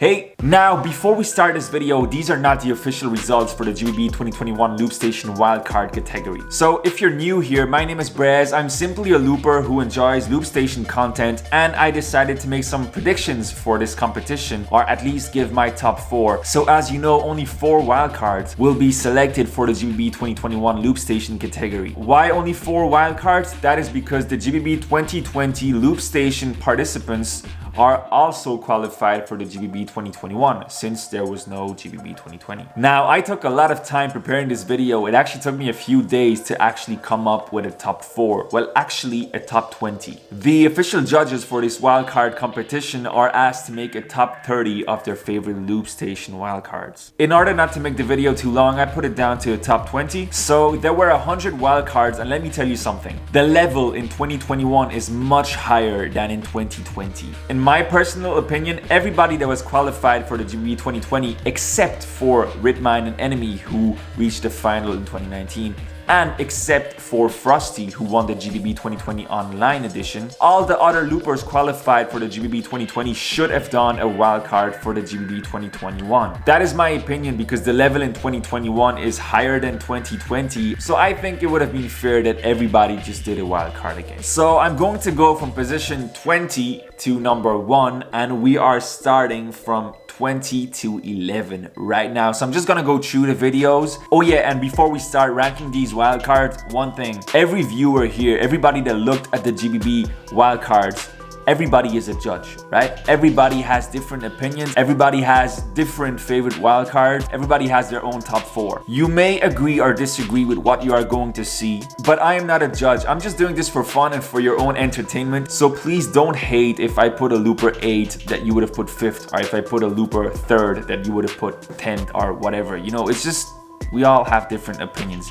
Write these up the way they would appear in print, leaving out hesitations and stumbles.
Hey, now before we start this video, these are not the official results for the GBB 2021 Loop Station wildcard category. So if you're new here, my name is BreZ. I'm simply a looper who enjoys Loop Station content, and I decided to make some predictions for this competition, or at least give my top 4. So as you know, only 4 wildcards will be selected for the GBB 2021 Loop Station category. Why only 4 wildcards? That is because the GBB 2020 Loop Station participants are also qualified for the GBB 2021 since there was no GBB 2020. Now, I took a lot of time preparing this video. It actually took me a few days to actually come up with a top 4. Well, actually a top 20. The official judges for this wildcard competition are asked to make a top 30 of their favorite Loop Station wildcards. In order not to make the video too long, I put it down to a top 20. So there were 100 wildcards, and let me tell you something. The level in 2021 is much higher than in 2020. In my personal opinion, everybody that was qualified for the GBB 2020 except for Ritmine and Enemy, who reached the final in 2019, and except for Frosty, who won the GBB 2020 online edition, all the other loopers qualified for the GBB 2020 should have done a wildcard for the GBB 2021. That is my opinion, because the level in 2021 is higher than 2020, so I think it would have been fair that everybody just did a wildcard again. So I'm going to go from position 20 to number 1, and we are starting from 20 to 11 right now. So I'm just gonna go through the videos. Oh yeah, and before we start ranking these wildcards, one thing. Every viewer here, everybody that looked at the GBB wildcards, everybody is a judge, right? Everybody has different opinions. Everybody has different favorite wildcards. Everybody has their own top 4. You may agree or disagree with what you are going to see, but I am not a judge. I'm just doing this for fun and for your own entertainment. So please don't hate if I put a looper 8 that you would have put 5th, or if I put a looper 3rd that you would have put 10th, or whatever. You know, it's just, we all have different opinions.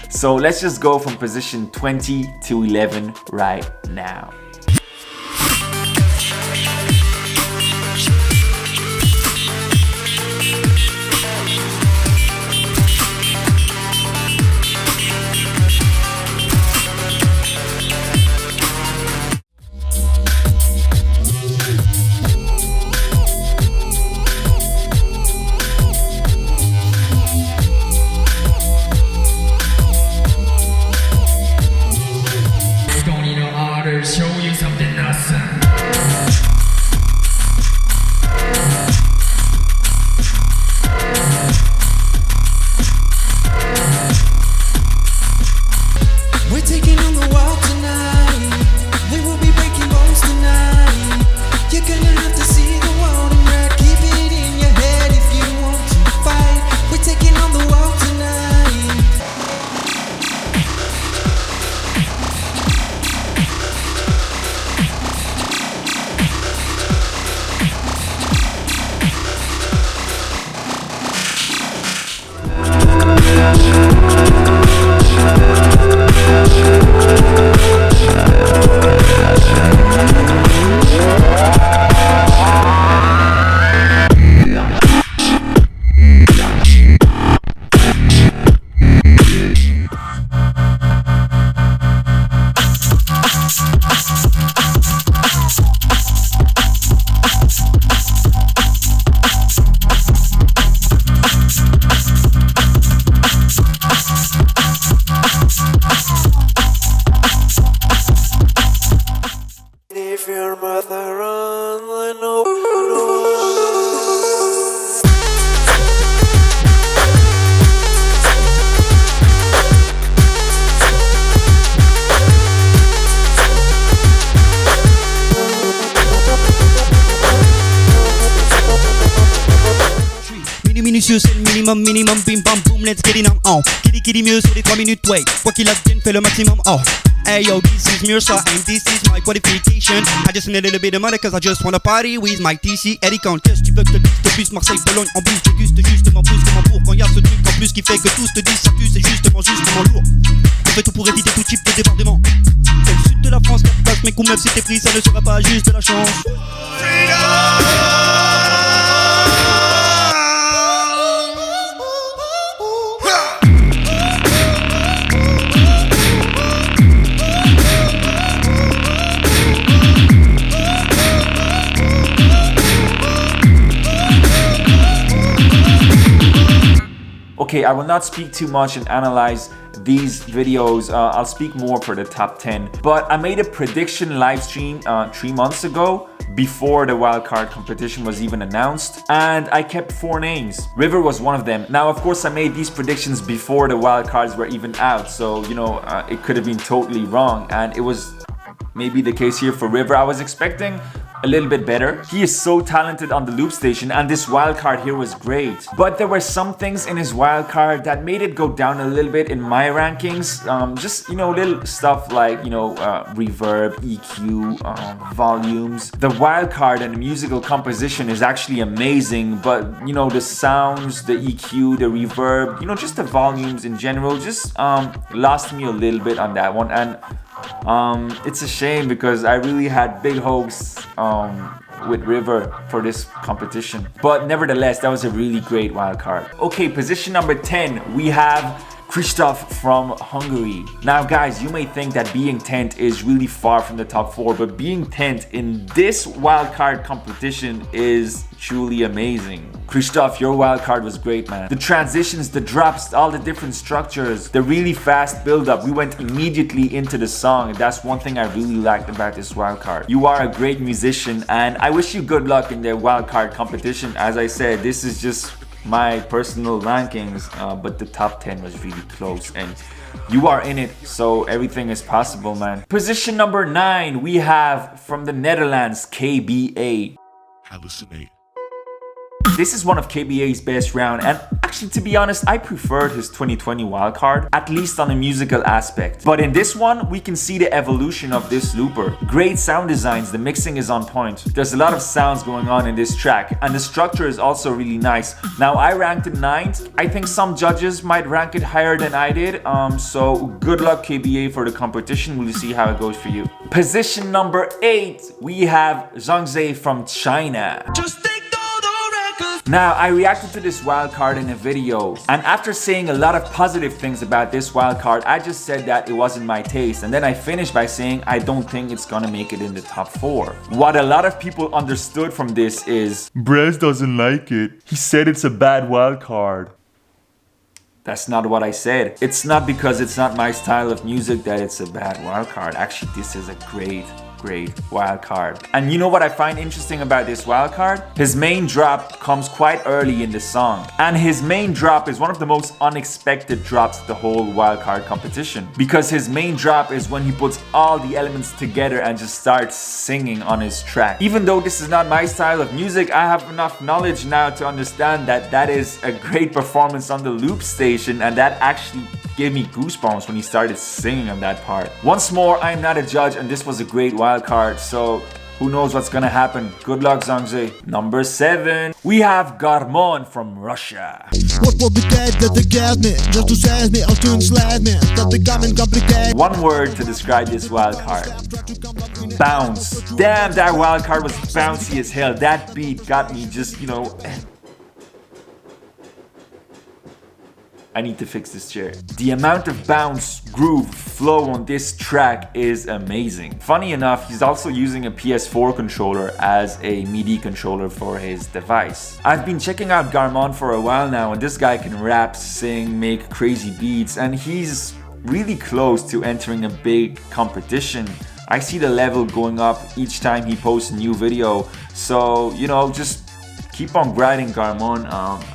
So let's just go from position 20 to 11 right now. Show you something awesome. We're taking on the world tonight. We will be breaking bones tonight. You're gonna have to see the world in red. Keep it in your head if you want to fight. We're taking on the world tonight. If your mother on the no. Minutieux, c'est le minimum, bim bam boom, let's get it on. Kitty mieux sur les 3 minutes, wait. Quoi qu'il advienne, fais le maximum, oh. Hey yo, this is Mirsa, and this is my qualification. I just need a little bit of money cause I just wanna party with my TC Eddie Count. Qu'est-ce que tu veux que je te dise de plus? Marseille, Bologne, en bus, je guste justement plus que mon bourg. Quand y'a ce truc en plus qui fait que tous te disent ça pue, c'est justement lourd. On fait tout pour éviter tout type de débordement. C'est le sud de la France, 4 places, mais même si t'es pris, ça ne sera pas juste de la chance. Okay, I will not speak too much and analyze these videos. I'll speak more for the top 10. But I made a prediction live stream 3 months ago, before the wildcard competition was even announced, and I kept 4 names. River was one of them. Now, of course, I made these predictions before the wildcards were even out, so you know, it could have been totally wrong, and it was maybe the case here for River. I was expecting a little bit better. He is so talented on the loop station, and this wildcard here was great. But there were some things in his wildcard that made it go down a little bit in my rankings. Just, you know, little stuff like, you know, reverb, EQ, volumes. The wildcard and the musical composition is actually amazing, but, you know, the sounds, the EQ, the reverb, you know, just the volumes in general just lost me a little bit on that one. And it's a shame because I really had big hopes with River for this competition. But nevertheless, that was a really great wildcard. Okay, position number 10, we have Kristoff from Hungary. Now guys, you may think that being 10th is really far from the top 4, but being 10th in this wildcard competition is truly amazing. Kristoff, your wildcard was great, man. The transitions, the drops, all the different structures, the really fast build-up. We went immediately into the song, and that's one thing I really liked about this wildcard. You are a great musician, and I wish you good luck in the wildcard competition. As I said, this is just my personal rankings, but the top 10 was really close, and you are in it, so everything is possible, man. Position number 9, we have from the Netherlands, KBA. Hallucinate. This is one of KBA's best round, and actually, to be honest, I preferred his 2020 wildcard, at least on a musical aspect. But in this one, we can see the evolution of this looper. Great sound designs, the mixing is on point. There's a lot of sounds going on in this track, and the structure is also really nice. Now, I ranked it 9th. I think some judges might rank it higher than I did, so good luck KBA for the competition. We'll see how it goes for you. Position number 8, we have Zhangzi from China. Now, I reacted to this wildcard in a video, and after saying a lot of positive things about this wildcard, I just said that it wasn't my taste, and then I finished by saying I don't think it's gonna make it in the top 4. What a lot of people understood from this is BreZ doesn't like it. He said it's a bad wildcard. that's not what I said. It's not because it's not my style of music that it's a bad wildcard. Actually, this is a great wildcard. And you know what I find interesting about this wildcard? His main drop comes quite early in the song. And his main drop is one of the most unexpected drops of the whole wildcard competition. Because his main drop is when he puts all the elements together and just starts singing on his track. Even though this is not my style of music, I have enough knowledge now to understand that that is a great performance on the loop station, and that actually gave me goosebumps when he started singing on that part. Once more, I am not a judge, and this was a great wildcard, so who knows what's gonna happen. Good luck, Zhangzi. Number 7, we have Garmon from Russia. One word to describe this wildcard: bounce. Damn, that wildcard was bouncy as hell. That beat got me just, you know, I need to fix this chair. The amount of bounce, groove, flow on this track is amazing. Funny enough, he's also using a PS4 controller as a MIDI controller for his device. I've been checking out Garmon for a while now, and this guy can rap, sing, make crazy beats, and he's really close to entering a big competition. I see the level going up each time he posts a new video, so, you know, just keep on grinding, Garmon.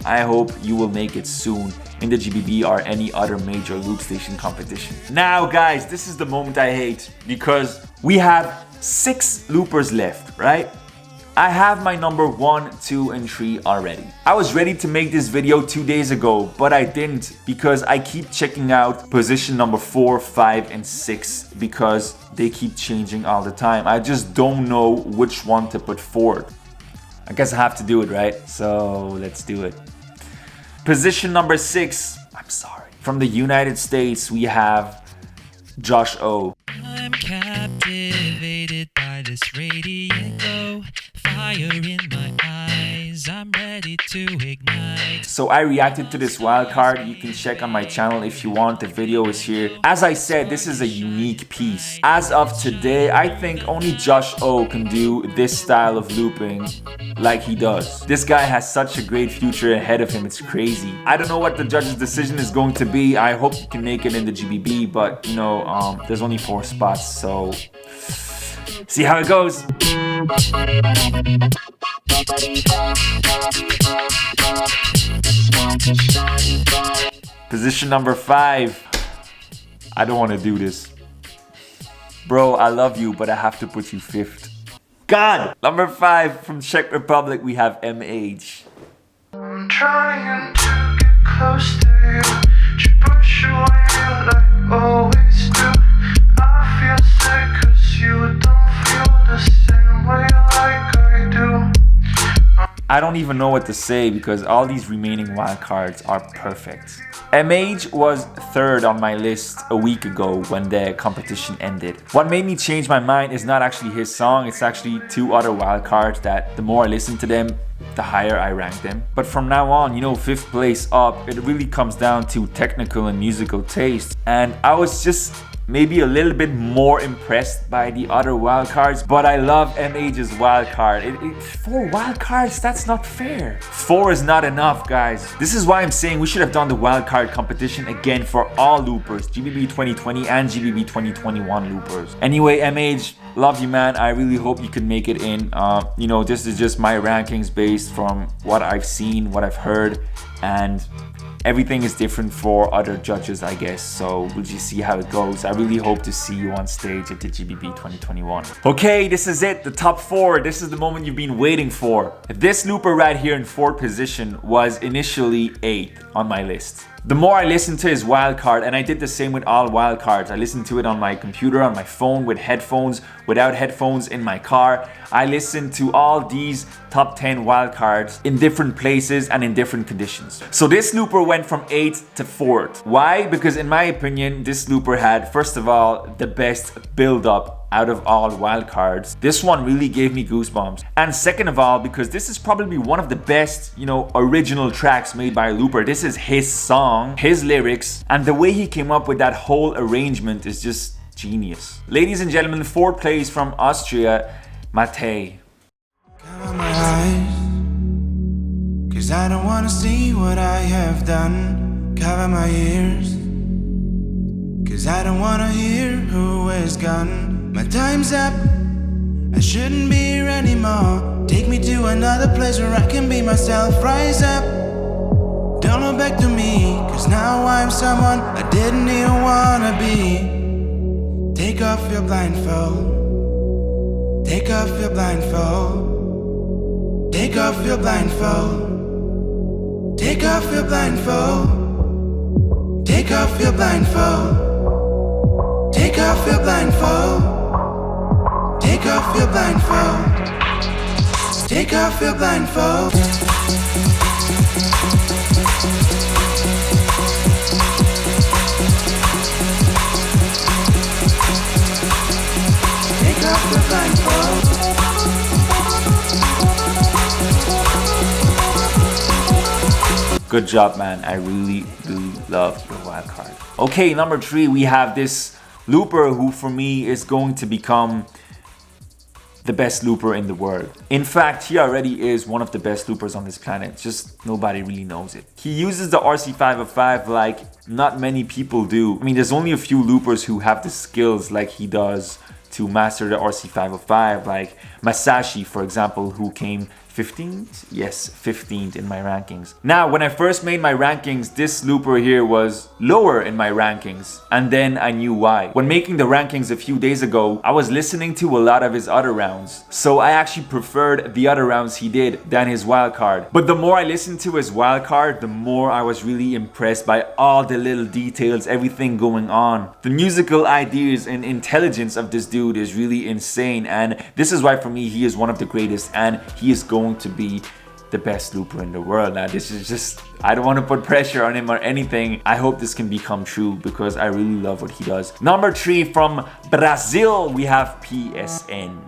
I hope you will make it soon in the GBB or any other major loop station competition. Now guys, this is the moment I hate, because we have 6 loopers left, right? I have my number 1, 2, and 3 already. I was ready to make this video 2 days ago, but I didn't, because I keep checking out position number 4, 5, and 6 because they keep changing all the time. I just don't know which one to put forward. I guess I have to do it, right? So let's do it. Position number 6, I'm sorry. From the United States, we have Josh O. I'm captivated by this radiant glow, fire in my eyes, I'm ready to ignite. So I reacted to this wildcard. You can check on my channel if you want. The video is here. As I said, this is a unique piece. As of today, I think only Josh O can do this style of looping like he does. This guy has such a great future ahead of him, it's crazy. I don't know what the judge's decision is going to be. I hope you can make it in the GBB, but you know, there's only 4 spots, so see how it goes. Position number 5. I don't want to do this. Bro, I love you, but I have to put you 5th. God! Number 5 from Czech Republic, we have MH. I'm trying to get close to you, to push away like always do. I feel sad cause you don't feel the same way like I do. I don't even know what to say because all these remaining wildcards are perfect. MH was 3rd on my list a week ago when the competition ended. What made me change my mind is not actually his song, it's actually 2 other wildcards that the more I listen to them, the higher I rank them. But from now on, you know, 5th place up, it really comes down to technical and musical taste. And I was just maybe a little bit more impressed by the other wildcards, but I love MH's wildcard. 4 wildcards, that's not fair. 4 is not enough, guys. This is why I'm saying we should have done the wildcard competition again for all loopers, GBB 2020 and GBB 2021 loopers. Anyway, MH, love you, man. I really hope you can make it in. You know, this is just my rankings based from what I've seen, what I've heard, and everything is different for other judges, I guess. So we'll just see how it goes. I really hope to see you on stage at the GBB 2021. Okay, this is it, the top 4. This is the moment you've been waiting for. This looper right here in 4th position was initially 8th on my list. The more I listened to his wildcard, and I did the same with all wildcards, I listened to it on my computer, on my phone, with headphones, without headphones, in my car. I listened to all these top 10 wildcards in different places and in different conditions. So this looper went from 8th to 4th. Why? Because in my opinion, this looper had, first of all, the best build-up out of all wildcards. This one really gave me goosebumps. And second of all, because this is probably one of the best, you know, original tracks made by a looper. This is his song, his lyrics, and the way he came up with that whole arrangement is just genius. Ladies and gentlemen, 4th place from Austria, Matej. Cover my eyes, cause I don't wanna see what I have done. Cover my ears, cause I don't wanna hear who is gone. My time's up, I shouldn't be here anymore. Take me to another place where I can be myself. Rise up, don't look back to me, cause now I'm someone I didn't even wanna be. Take off your blindfold, take off your blindfold, take off your blindfold, take off your blindfold, take off your blindfold, take off your blindfold, take off your blindfold, take off your blindfold. Take off your blindfold. Good job, man. I really, really love your wildcard. Okay, number 3, we have this looper who for me is going to become the best looper in the world. In fact, he already is one of the best loopers on this planet, just nobody really knows it. He uses the RC505 like not many people do. I mean, there's only a few loopers who have the skills like he does to master the RC505, like Masashi, for example, who came 15th? Yes, 15th in my rankings. Now, when I first made my rankings, this looper here was lower in my rankings, and then I knew why. When making the rankings a few days ago, I was listening to a lot of his other rounds, so I actually preferred the other rounds he did than his wildcard. But the more I listened to his wildcard, the more I was really impressed by all the little details, everything going on. The musical ideas and intelligence of this dude is really insane, and this is why for me he is one of the greatest, and he is going to be the best looper in the world. Now this is just, I don't want to put pressure on him or anything. I hope this can become true because I really love what he does. Number 3 from Brazil, we have PSN.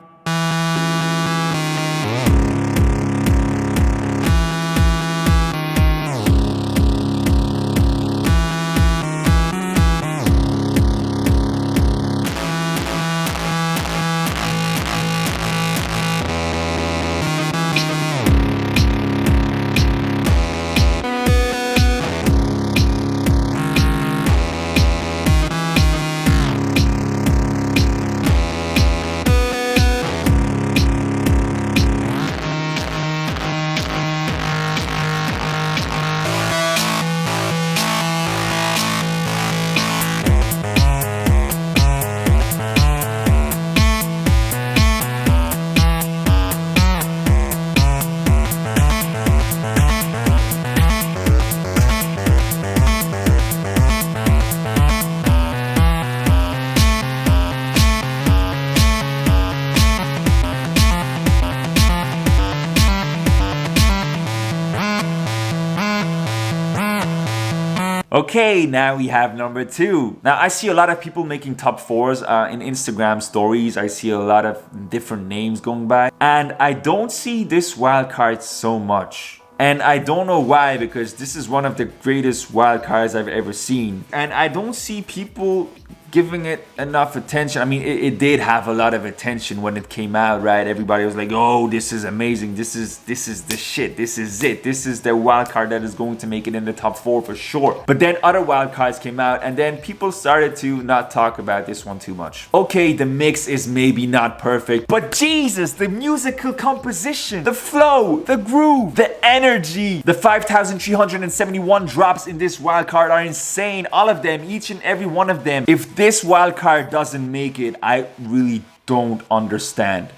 Okay, now we have number 2. Now I see a lot of people making top 4s in Instagram stories. I see a lot of different names going by, and I don't see this wildcard so much. And I don't know why, because this is one of the greatest wildcards I've ever seen. And I don't see people giving it enough attention. I mean, it did have a lot of attention when it came out, right? Everybody was like, oh, this is amazing. This is the shit. This is it. This is the wild card that is going to make it in the top 4 for sure. But then other wild cards came out, and then people started to not talk about this one too much. Okay, the mix is maybe not perfect, but Jesus, the musical composition, the flow, the groove, the energy, the 5,371 drops in this wild card are insane. All of them, each and every one of them. If this wild card doesn't make it, I really don't understand.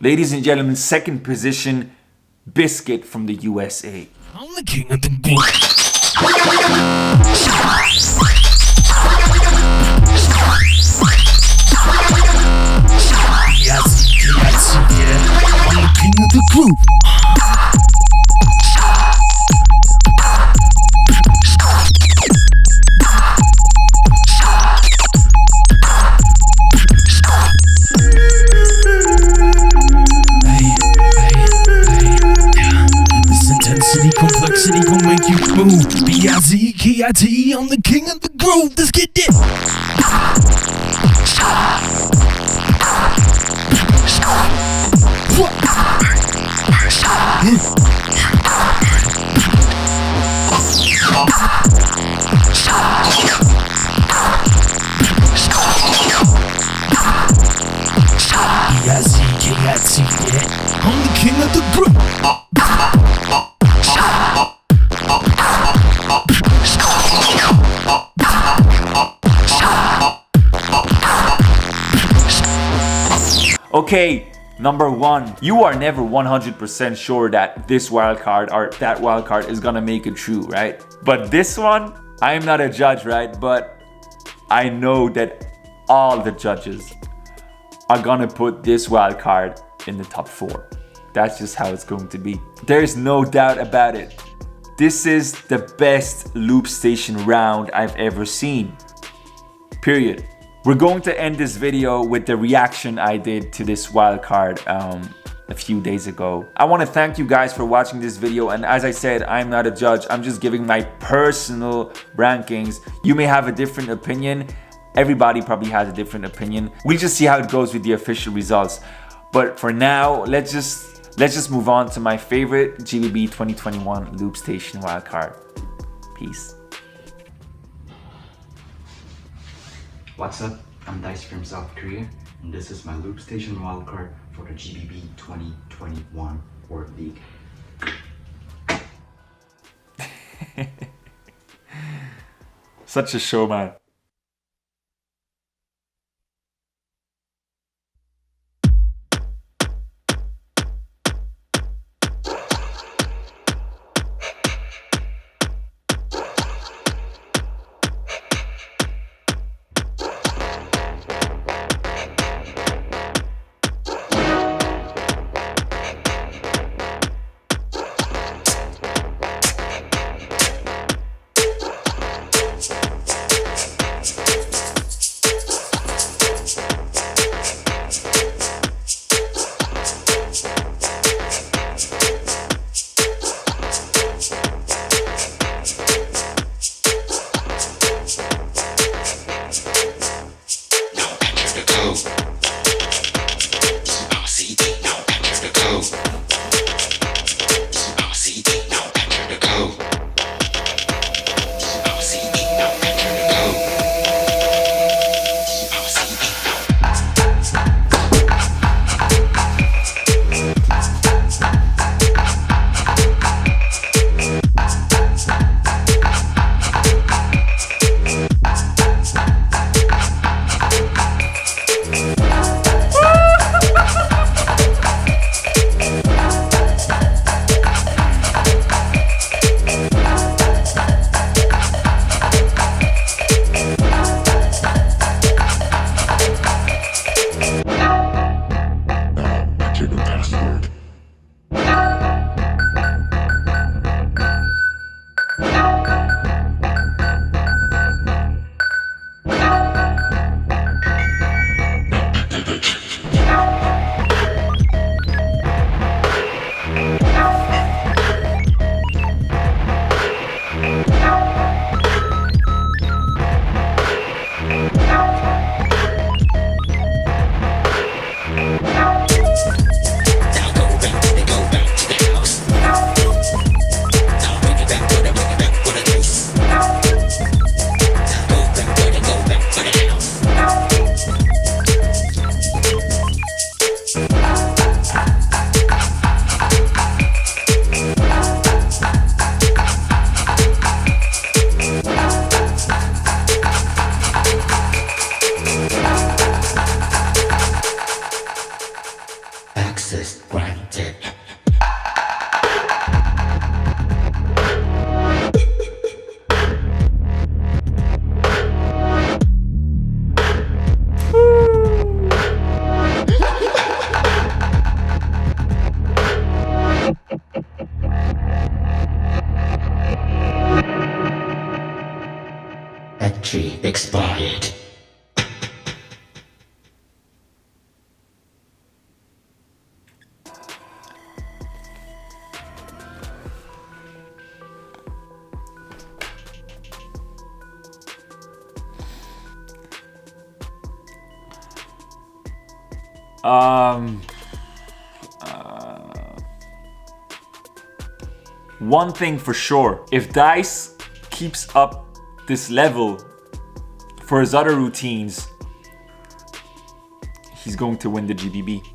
Ladies and gentlemen, second position, Biscuit from the USA. I'm the king of the beat. Yes, yeah. I'm the king of the group. Complexity gon' make you move. B-I-Z-K-I-T, I'm the king of the groove. Let's get this. B-I-Z-K-I-T, yeah. I'm the king of the groove. Okay, number 1. You are never 100% sure that this wildcard or that wildcard is gonna make it through, right? But this one, I am not a judge, right? But I know that all the judges are gonna put this wildcard in the top 4. That's just how it's going to be. There's no doubt about it. This is the best Loop Station round I've ever seen. Period. We're going to end this video with the reaction I did to this wildcard a few days ago. I want to thank you guys for watching this video, and as I said, I'm not a judge. I'm just giving my personal rankings. You may have a different opinion. Everybody probably has a different opinion. We'll just see how it goes with the official results. But for now, let's just move on to my favorite GBB 2021 Loop Station wildcard. Peace. What's up? I'm Dice from South Korea, and this is my Loop Station wildcard for the GBB 2021 World League. Such a showman. Battery expired. One thing for sure, if Dice keeps up this level for his other routines, he's going to win the GBB.